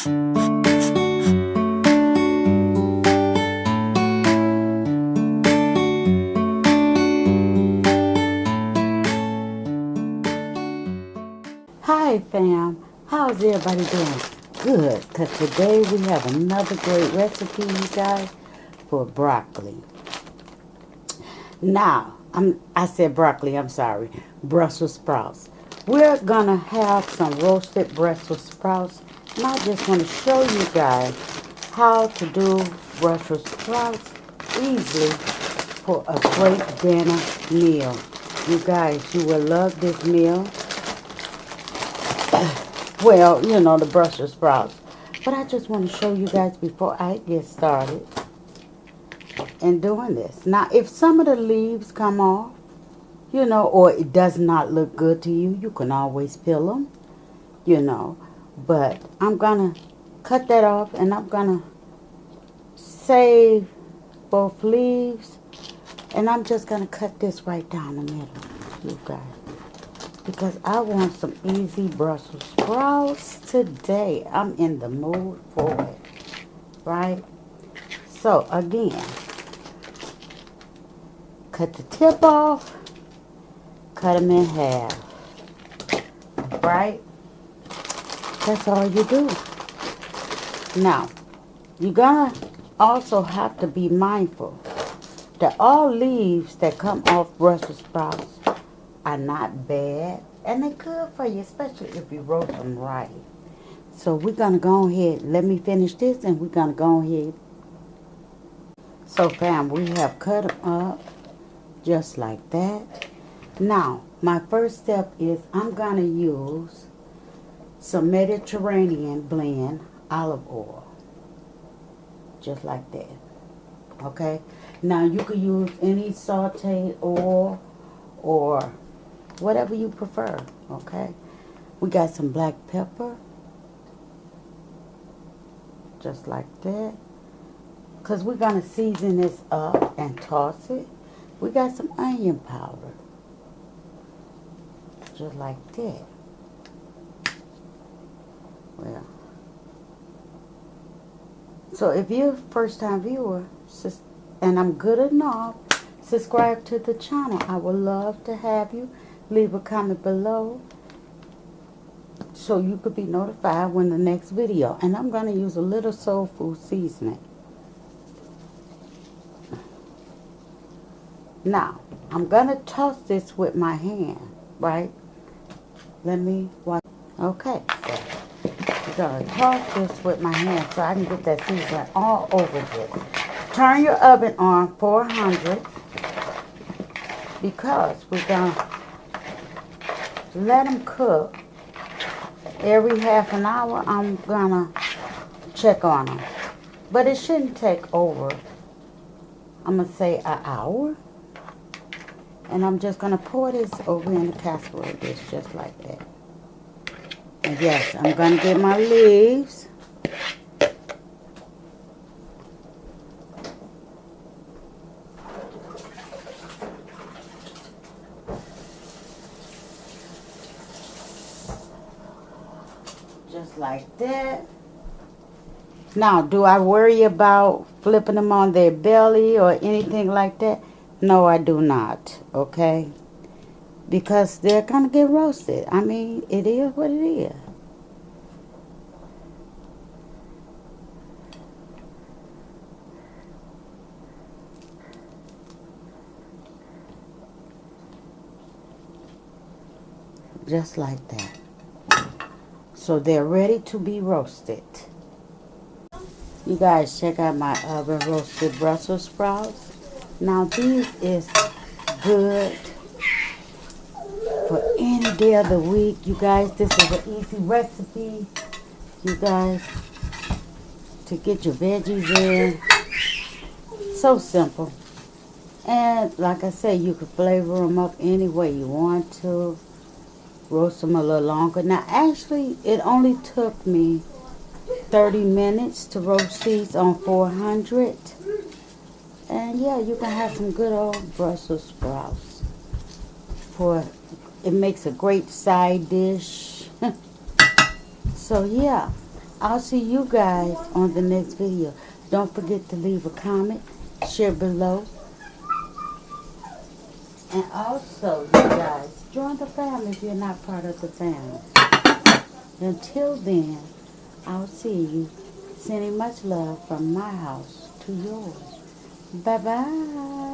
Hi fam, how's everybody doing? Good, because today we have another great recipe, you guys, for broccoli. Now, I said broccoli, I'm sorry, Brussels sprouts. We're gonna have some roasted Brussels sprouts, and I just want to show you guys how to do Brussels sprouts easily for a great dinner meal. You guys, you will love this meal. Well, you know, the Brussels sprouts. But I just want to show you guys before I get started in doing this. Now, if some of the leaves come off, you know, or it does not look good to you, you can always peel them, you know. But I'm going to cut that off, and I'm going to save both leaves. And I'm just going to cut this right down the middle, you guys. Because I want some easy Brussels sprouts today. I'm in the mood for it, right? So, again, cut the tip off, cut them in half, right? That's all you do. Now, you're gonna also have to be mindful that all leaves that come off Brussels sprouts are not bad, and they're good for you, especially if you roast them right. So we're gonna go ahead, let me finish this, and we're gonna go ahead. So fam, we have cut them up just like that. Now, my first step is I'm gonna use some Mediterranean blend olive oil, just like that. Okay, now you could use any sauteed oil or whatever you prefer, okay? We got some black pepper, just like that. Because we're going to season this up and toss it. We got some onion powder, just like that. Well, so if you're a first-time viewer, and I'm good enough, subscribe to the channel. I would love to have you. Leave a comment below so you could be notified when the next video. And I'm going to use a little soul food seasoning. Now, I'm going to toss this with my hand, right? Let me watch. Okay, so I'm going to toss this with my hand so I can get that seasoning all over this. Turn your oven on 400 because we're going to let them cook. Every half an hour, I'm gonna check on them. But it shouldn't take over, I'm gonna say, an hour. And I'm just gonna pour this over in the casserole dish, just like that. And yes, I'm gonna get my leaves. Just like that. Now, do I worry about flipping them on their belly or anything like that? No, I do not, okay? Because they're going to get roasted. I mean, it is what it is. Just like that. So they're ready to be roasted. You guys check out my oven roasted Brussels sprouts. Now these is good for any day of the week. You guys, this is an easy recipe, you guys, to get your veggies in. So simple. And like I said, you can flavor them up any way you want to. Roast them a little longer. Now actually it only took me 30 minutes to roast these on 400. And yeah, you can have some good old Brussels sprouts. It makes a great side dish. So yeah, I'll see you guys on the next video. Don't forget to leave a comment, share below, and also, you guys, join the family if you're not part of the family. Until then, I'll see you. Sending much love from my house to yours. Bye-bye.